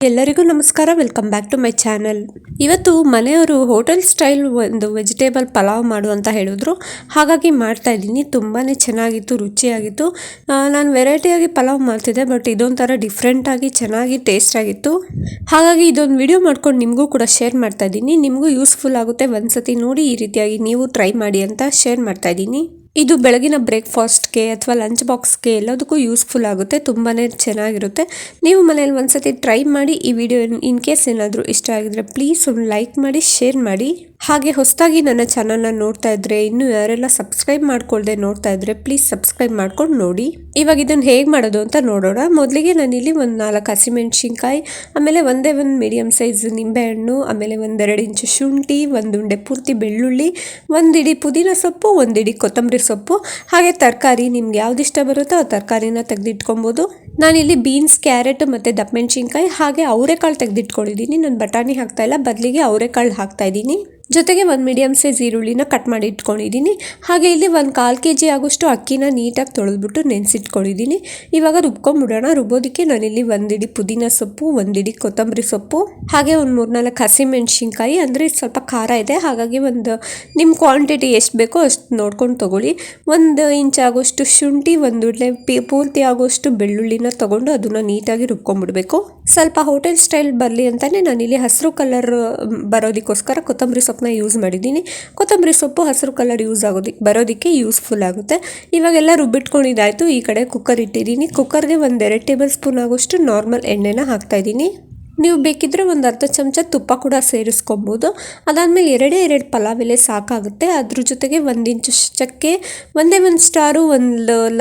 ಎಲ್ಲರಿಗೂ ನಮಸ್ಕಾರ, welcome back to my channel. ಇವತ್ತು ಮನೆಯವರು ಹೋಟೆಲ್ ಸ್ಟೈಲ್ ಒಂದು ವೆಜಿಟೇಬಲ್ ಪಲಾವ್ ಮಾಡು ಅಂತ ಹೇಳಿದ್ರು. ಹಾಗಾಗಿ ಮಾಡ್ತಾ ಇದ್ದೀನಿ. ತುಂಬಾ ಚೆನ್ನಾಗಿತ್ತು, ರುಚಿಯಾಗಿತ್ತು. ನಾನು ವೆರೈಟಿಯಾಗಿ ಪಲಾವ್ ಮಾಡ್ತಿದ್ದೆ, ಬಟ್ ಇದೊಂಥರ ಡಿಫ್ರೆಂಟಾಗಿ ಚೆನ್ನಾಗಿ ಟೇಸ್ಟ್ ಆಗಿತ್ತು. ಹಾಗಾಗಿ ಇದೊಂದು ವಿಡಿಯೋ ಮಾಡ್ಕೊಂಡು ನಿಮಗೂ ಕೂಡ ಶೇರ್ ಮಾಡ್ತಾ ಇದ್ದೀನಿ. ನಿಮಗೂ ಯೂಸ್ಫುಲ್ ಆಗುತ್ತೆ. ಒಂದ್ಸತಿ ನೋಡಿ ಈ ರೀತಿಯಾಗಿ ನೀವು ಟ್ರೈ ಮಾಡಿ ಅಂತ ಶೇರ್ ಮಾಡ್ತಾ ಇದ್ದೀನಿ. ಇದು ಬೆಳಗಿನ ಬ್ರೇಕ್ಫಾಸ್ಟ್ಗೆ ಅಥವಾ ಲಂಚ್ ಬಾಕ್ಸ್ಗೆ ಎಲ್ಲದಕ್ಕೂ ಯೂಸ್ಫುಲ್ ಆಗುತ್ತೆ. ತುಂಬಾ ಚೆನ್ನಾಗಿರುತ್ತೆ. ನೀವು ಮನೇಲಿ ಒಂದ್ಸತಿ ಟ್ರೈ ಮಾಡಿ. ಈ ವಿಡಿಯೋ ಇನ್ ಕೇಸ್ ಏನಾದರೂ ಇಷ್ಟ ಆಗಿದ್ರೆ ಪ್ಲೀಸ್ ಒಂದು ಲೈಕ್ ಮಾಡಿ, ಶೇರ್ ಮಾಡಿ. ಹಾಗೆ ಹೊಸದಾಗಿ ನನ್ನ ಚಾನಲ್ನ ನೋಡ್ತಾ ಇದ್ರೆ, ಇನ್ನೂ ಯಾರೆಲ್ಲ ಸಬ್ಸ್ಕ್ರೈಬ್ ಮಾಡ್ಕೊಳ್ದೆ ನೋಡ್ತಾ ಇದ್ರೆ ಪ್ಲೀಸ್ ಸಬ್ಸ್ಕ್ರೈಬ್ ಮಾಡ್ಕೊಂಡು ನೋಡಿ. ಇವಾಗ ಇದನ್ನು ಹೇಗೆ ಮಾಡೋದು ಅಂತ ನೋಡೋಣ. ಮೊದಲಿಗೆ ನಾನಿಲ್ಲಿ ಒಂದು 4 ಹಸಿಮೆಣಸಿನ್ಕಾಯಿ, ಆಮೇಲೆ ಒಂದೇ ಒಂದು ಮೀಡಿಯಮ್ ಸೈಜ್ ನಿಂಬೆಹಣ್ಣು, ಆಮೇಲೆ 1-2 ಇಂಚು ಶುಂಠಿ, 1 ಉಂಡೆ ಪೂರ್ತಿ ಬೆಳ್ಳುಳ್ಳಿ, 1 ಇಡಿ ಪುದೀನ ಸೊಪ್ಪು, 1 ಇಡಿ ಕೊತ್ತಂಬರಿ ಸೊಪ್ಪು, ಹಾಗೆ ತರಕಾರಿ ನಿಮ್ಗೆ ಯಾವ್ದು ಇಷ್ಟ ಬರುತ್ತೋ ಆ ತರಕಾರಿನ ತೆಗೆದಿಟ್ಕೊಬೋದು. ನಾನಿಲ್ಲಿ ಬೀನ್ಸ್, ಕ್ಯಾರೆಟ್ ಮತ್ತು ದಪ್ಪ ಮೆಣಸಿನ್ಕಾಯಿ ಹಾಗೆ ಅವರೆಕಾಳು ತೆಗೆದಿಟ್ಕೊಂಡಿದ್ದೀನಿ. ನಾನು ಬಟಾಣಿ ಹಾಕ್ತಾ ಇಲ್ಲ, ಬದಲಿಗೆ ಅವರೆಕಾಳು ಹಾಕ್ತಾ ಇದ್ದೀನಿ. ಜೊತೆಗೆ 1 ಮೀಡಿಯಮ್ ಸೈಜ್ ಈರುಳ್ಳಿನ ಕಟ್ ಮಾಡಿ ಇಟ್ಕೊಂಡಿದ್ದೀನಿ. ಹಾಗೆ ಇಲ್ಲಿ 1/4 kg ಆಗೋಷ್ಟು ಅಕ್ಕಿನ ನೀಟಾಗಿ ತೊಳೆದ್ಬಿಟ್ಟು ನೆನೆಸಿಟ್ಕೊಂಡಿದ್ದೀನಿ. ಇವಾಗ ರುಬ್ಕೊಂಡ್ಬಿಡೋಣ. ರುಬ್ಬೋದಕ್ಕೆ ನಾನಿಲ್ಲಿ 1 ಇಡಿ ಪುದೀನ ಸೊಪ್ಪು, 1 ಇಡಿ ಕೊತ್ತಂಬರಿ ಸೊಪ್ಪು, ಹಾಗೆ ಒಂದು 3-4 ಹಸಿಮೆಣಸಿನ್ಕಾಯಿ. ಅಂದರೆ ಸ್ವಲ್ಪ ಖಾರ ಇದೆ, ಹಾಗಾಗಿ ನಿಮ್ಮ ಕ್ವಾಂಟಿಟಿ ಎಷ್ಟು ಬೇಕೋ ಅಷ್ಟು ನೋಡ್ಕೊಂಡು ತೊಗೊಳ್ಳಿ. 1 ಇಂಚ್ ಆಗೋಷ್ಟು ಶುಂಠಿ, 1 ಉಂಡೆ ಪೂರ್ತಿ ಆಗೋಷ್ಟು ಬೆಳ್ಳುಳ್ಳಿನ ತೊಗೊಂಡು ಅದನ್ನು ನೀಟಾಗಿ ರುಬ್ಕೊಂಡ್ಬಿಡ್ಬೇಕು. ಸ್ವಲ್ಪ ಹೋಟೆಲ್ ಸ್ಟೈಲ್ ಬರಲಿ ಅಂತಲೇ ನಾನಿಲ್ಲಿ ಹಸಿರು ಕಲರ್ ಬರೋದಕ್ಕೋಸ್ಕರ ಕೊತ್ತಂಬರಿ ಸೊಪ್ಪು ಯೂಸ್ ಮಾಡಿದ್ದೀನಿ. ಕೊತ್ತಂಬರಿ ಸೊಪ್ಪು ಹಸಿರು ಕಲರ್ ಬರೋದಕ್ಕೆ ಯೂಸ್ಫುಲ್ ಆಗುತ್ತೆ. ಇವಾಗೆಲ್ಲ ರುಬ್ಬಿಟ್ಕೊಂಡಿದ್ದಾಯಿತು. ಈ ಕಡೆ ಕುಕ್ಕರ್ ಇಟ್ಟಿದ್ದೀನಿ. ಕುಕ್ಕರ್ಗೆ 1-2 ಟೇಬಲ್ ಸ್ಪೂನ್ ಆಗೋಷ್ಟು ನಾರ್ಮಲ್ ಎಣ್ಣೆನ ಹಾಕ್ತಾ ಇದ್ದೀನಿ. ನೀವು ಬೇಕಿದ್ರೆ 1 ಅರ್ಧ ಚಮಚ ತುಪ್ಪ ಕೂಡ ಸೇರಿಸ್ಕೊಬೋದು. ಅದಾದಮೇಲೆ 2 ಪಲಾವ್ ಎಲೆ ಸಾಕಾಗುತ್ತೆ. ಅದ್ರ ಜೊತೆಗೆ 1 ಇಂಚು ಚಕ್ಕೆ, 1 ಸ್ಟಾರು, 1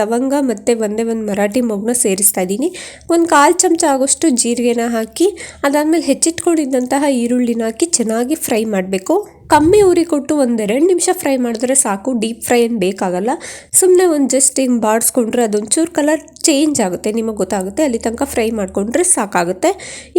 ಲವಂಗ ಮತ್ತು 1 ಮರಾಠಿ ಮೊಗ್ಗನ್ನ ಸೇರಿಸ್ತಾ ಇದ್ದೀನಿ. 1/4 ಚಮಚ ಆಗೋಷ್ಟು ಜೀರಿಗೆನ ಹಾಕಿ, ಅದಾದಮೇಲೆ ಹೆಚ್ಚಿಟ್ಕೊಂಡಿದ್ದಂತಹ ಈರುಳ್ಳಿನ ಹಾಕಿ ಚೆನ್ನಾಗಿ ಫ್ರೈ ಮಾಡಬೇಕು. ಕಮ್ಮಿ ಉರಿ ಕೊಟ್ಟು 1-2 ನಿಮಿಷ ಫ್ರೈ ಮಾಡಿದ್ರೆ ಸಾಕು. ಡೀಪ್ ಫ್ರೈ ಏನು ಬೇಕಾಗಲ್ಲ. ಸುಮ್ಮನೆ ಜಸ್ಟ್ ಹಿಂಗೆ ಬಾಡಿಸ್ಕೊಂಡ್ರೆ ಅದೊಂಚೂರು ಕಲರ್ ಚೇಂಜ್ ಆಗುತ್ತೆ, ನಿಮಗೆ ಗೊತ್ತಾಗುತ್ತೆ. ಅಲ್ಲಿ ತನಕ ಫ್ರೈ ಮಾಡಿಕೊಂಡ್ರೆ ಸಾಕಾಗುತ್ತೆ.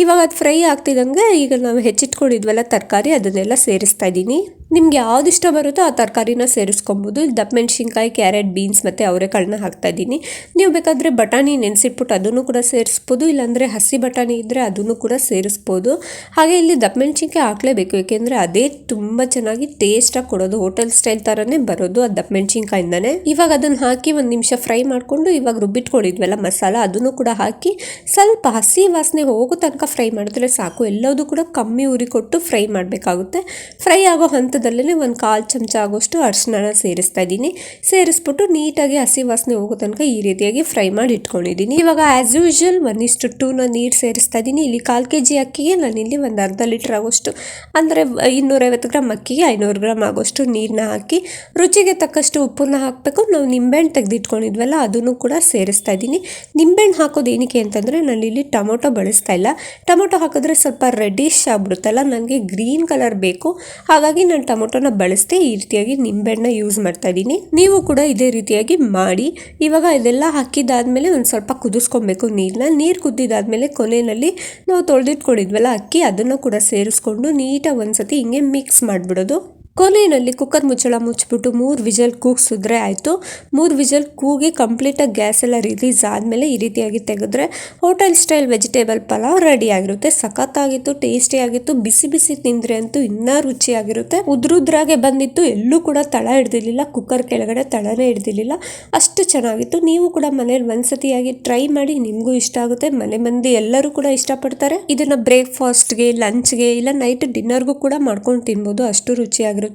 ಇವಾಗ ಅದು ಫ್ರೈ ಆಗ್ತಿದ್ದಂಗೆ ಈಗ ನಾವು ಹೆಚ್ಚಿಟ್ಕೊಂಡಿದ್ವಲ್ಲ ತರಕಾರಿ, ಅದನ್ನೆಲ್ಲ ಸೇರಿಸ್ತಾ ಇದ್ದೀನಿ. ನಿಮ್ಗೆ ಯಾವ್ದು ಇಷ್ಟ ಬರುತ್ತೋ ಆ ತರಕಾರಿನ ಸೇರಿಸ್ಕೊಬೋದು. ದಪ್ಪ ಮೆಣಸಿನ್ಕಾಯಿ, ಕ್ಯಾರೆಟ್, ಬೀನ್ಸ್ ಮತ್ತು ಅವರೆಕಾಳನ್ನ ಹಾಕ್ತಾ ಇದ್ದೀನಿ. ನೀವು ಬೇಕಾದರೆ ಬಟಾಣಿ ನೆನೆಸಿಟ್ಬಿಟ್ಟು ಅದನ್ನು ಕೂಡ ಸೇರಿಸ್ಬೋದು, ಇಲ್ಲಾಂದರೆ ಹಸಿ ಬಟಾಣಿ ಇದ್ದರೆ ಅದನ್ನು ಕೂಡ ಸೇರಿಸ್ಬೋದು. ಹಾಗೆ ಇಲ್ಲಿ ದಪ್ಪ ಮೆಣಸಿನ್ಕಾಯಿ ಹಾಕಲೇಬೇಕು, ಏಕೆಂದರೆ ಅದೇ ತುಂಬ ಚೆನ್ನಾಗಿ ಟೇಸ್ಟಾಗಿ ಕೊಡೋದು. ಹೋಟೆಲ್ ಸ್ಟೈಲ್ ಥರನೇ ಬರೋದು ಆ ದಪ್ಪ ಮೆಣಸಿನ್ಕಾಯಿಂದನೇ. ಇವಾಗ ಅದನ್ನು ಹಾಕಿ 1 ನಿಮಿಷ ಫ್ರೈ ಮಾಡಿಕೊಂಡು ಇವಾಗ ರುಬ್ಬಿಟ್ಕೊಂಡಿದ್ವಲ್ಲ ಮಸಾಲ, ಅದನ್ನು ಕೂಡ ಹಾಕಿ ಸ್ವಲ್ಪ ಹಸಿ ವಾಸನೆ ಹೋಗೋ ತನಕ ಫ್ರೈ ಮಾಡಿದ್ರೆ ಸಾಕು. ಎಲ್ಲದೂ ಕೂಡ ಕಮ್ಮಿ ಉರಿ ಕೊಟ್ಟು ಫ್ರೈ ಮಾಡಬೇಕಾಗುತ್ತೆ. ಫ್ರೈ ಆಗೋ ಹಂತದಲ್ಲೇ 1/4 ಚಮಚ ಆಗೋಷ್ಟು ಅರಿಶಿನ ಸೇರಿಸ್ತಾ ಇದ್ದೀನಿ. ಸೇರಿಸ್ಬಿಟ್ಟು ನೀಟಾಗಿ ಹಸಿ ವಾಸನೆ ಹೋಗೋ ತನಕ ಈ ರೀತಿಯಾಗಿ ಫ್ರೈ ಮಾಡಿ ಇಟ್ಕೊಂಡಿದ್ದೀನಿ. ಇವಾಗ ಆ್ಯಸ್ ಯೂಶುವಲ್ 1:2 ನೀರು ಸೇರಿಸ್ತಾ ಇದ್ದೀನಿ. ಇಲ್ಲಿ 1/4 kg ಅಕ್ಕಿಗೆ ನಾನಿಲ್ಲಿ 1 ಅರ್ಧ ಲೀಟರ್ ಆಗೋಷ್ಟು, ಅಂದರೆ 250 ಗ್ರಾಮ್ ಅಕ್ಕಿಗೆ 500 ಗ್ರಾಮ್ ಆಗೋಷ್ಟು ನೀರನ್ನ ಹಾಕಿ ರುಚಿಗೆ ತಕ್ಕಷ್ಟು ಉಪ್ಪನ್ನ ಹಾಕಬೇಕು. ನಾವು ನಿಂಬೆಹಣ್ಣು ತೆಗೆದಿಟ್ಕೊಂಡಿದ್ವಲ್ಲ ಅದನ್ನು ಕೂಡ ಸೇರಿಸ್ತಾ ಇದ್ದೀನಿ. ನಿಂಬೆಹಣ್ಣು ಹಾಕೋದು ಏನಕ್ಕೆ ಅಂತಂದರೆ ನಾನಿಲ್ಲಿ ಟೊಮೊಟೊ ಬಳಸ್ತಾ ಇಲ್ಲ. ಟೊಮೊಟೊ ಹಾಕಿದ್ರೆ ಸ್ವಲ್ಪ ರೆಡ್ಡಿಶ್ ಆಗ್ಬಿಡುತ್ತಲ್ಲ, ನನಗೆ ಗ್ರೀನ್ ಕಲರ್ ಬೇಕು. ಹಾಗಾಗಿ ನಾನು ಟೊಮೊಟೊನ ಬಳಸ್ದೆ ಈ ರೀತಿಯಾಗಿ ನಿಂಬೆಹಣ್ಣನ್ನ ಯೂಸ್ ಮಾಡ್ತಾ ಇದ್ದೀನಿ. ನೀವು ಕೂಡ ಇದೇ ರೀತಿಯಾಗಿ ಮಾಡಿ. ಇವಾಗ ಇದೆಲ್ಲ ಹಾಕಿದಾದ್ಮೇಲೆ ಒಂದು ಸ್ವಲ್ಪ ಕುದಿಸ್ಕೊಬೇಕು ನೀರನ್ನ. ನೀರು ಕುದ್ದಿದಾದ್ಮೇಲೆ ಕೊನೆಯಲ್ಲಿ ನಾವು ತೊಳೆದಿಟ್ಕೊಂಡಿದ್ವಲ್ಲ ಅಕ್ಕಿ, ಅದನ್ನು ಕೂಡ ಸೇರಿಸ್ಕೊಂಡು ನೀಟಾಗಿ ಒಂದ್ಸತಿ ಹಿಂಗೆ ಮಿಕ್ಸ್ ಮಾಡಿಬಿಡೋದು. ಕೊನೆಯಲ್ಲಿ ಕುಕ್ಕರ್ ಮುಚ್ಚಳ ಮುಚ್ಚಿಬಿಟ್ಟು 3 ವಿಜಲ್ ಕೂಗಿಸಿದ್ರೆ ಆಯಿತು. 3 ವಿಜಲ್ ಕೂಗಿ ಕಂಪ್ಲೀಟಾಗಿ ಗ್ಯಾಸ್ ಎಲ್ಲ ರಿಲೀಸ್ ಆದಮೇಲೆ ಈ ರೀತಿಯಾಗಿ ತೆಗೆದ್ರೆ hotel style vegetable pulao ready ಆಗಿರುತ್ತೆ. ಸಖತ್ತಾಗಿತ್ತು, ಟೇಸ್ಟಿಯಾಗಿತ್ತು. ಬಿಸಿ ಬಿಸಿ ತಿಂದರೆ ಅಂತೂ ಇನ್ನೂ ರುಚಿಯಾಗಿರುತ್ತೆ. ಉದ್ರುದ್ರಾಗೆ ಬಂದಿತ್ತು, ಎಲ್ಲೂ ಕೂಡ ತಳ ಹಿಡ್ದಿರಲಿಲ್ಲ. ಕುಕ್ಕರ್ ಕೆಳಗಡೆ ತಳನೇ ಹಿಡ್ದಿರಲಿಲ್ಲ, ಅಷ್ಟು ಚೆನ್ನಾಗಿತ್ತು. ನೀವು ಕೂಡ ಮನೇಲಿ ಒಂದ್ಸತಿಯಾಗಿ ಟ್ರೈ ಮಾಡಿ, ನಿಮಗೂ ಇಷ್ಟ ಆಗುತ್ತೆ. ಮನೆ ಮಂದಿ ಎಲ್ಲರೂ ಕೂಡ ಇಷ್ಟಪಡ್ತಾರೆ. ಇದನ್ನು ಬ್ರೇಕ್ಫಾಸ್ಟ್ಗೆ, ಲಂಚ್ಗೆ, ಇಲ್ಲ ನೈಟ್ ಡಿನ್ನರ್ಗೂ ಕೂಡ ಮಾಡ್ಕೊಂಡು ತಿನ್ಬೋದು. ಅಷ್ಟು ರುಚಿಯಾಗಿರುತ್ತೆ.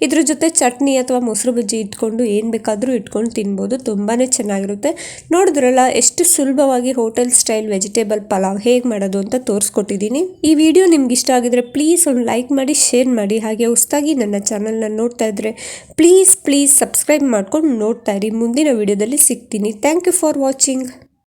ಇದ್ರ ಜೊತೆ ಚಟ್ನಿ ಅಥವಾ ಮೊಸರು ಬಜ್ಜಿ ಇಟ್ಕೊಂಡು ಏನು ಬೇಕಾದರೂ ಇಟ್ಕೊಂಡು ತಿನ್ಬೋದು. ತುಂಬಾ ಚೆನ್ನಾಗಿರುತ್ತೆ. ನೋಡಿದ್ರಲ್ಲ ಎಷ್ಟು ಸುಲಭವಾಗಿ ಹೋಟೆಲ್ ಸ್ಟೈಲ್ ವೆಜಿಟೇಬಲ್ ಪಲಾವ್ ಹೇಗೆ ಮಾಡೋದು ಅಂತ ತೋರಿಸ್ಕೊಟ್ಟಿದ್ದೀನಿ. ಈ ವಿಡಿಯೋ ನಿಮ್ಗೆ ಇಷ್ಟ ಆಗಿದ್ರೆ ಪ್ಲೀಸ್ ಒಂದು ಲೈಕ್ ಮಾಡಿ, ಶೇರ್ ಮಾಡಿ. ಹಾಗೆ ಹೊಸದಾಗಿ ನನ್ನ ಚಾನಲ್ನ ನೋಡ್ತಾ ಇದ್ರೆ ಪ್ಲೀಸ್ ಸಬ್ಸ್ಕ್ರೈಬ್ ಮಾಡ್ಕೊಂಡು ನೋಡ್ತಾ ಇರಿ. ಮುಂದಿನ ವಿಡಿಯೋದಲ್ಲಿ ಸಿಗ್ತೀನಿ. Thank you for watching.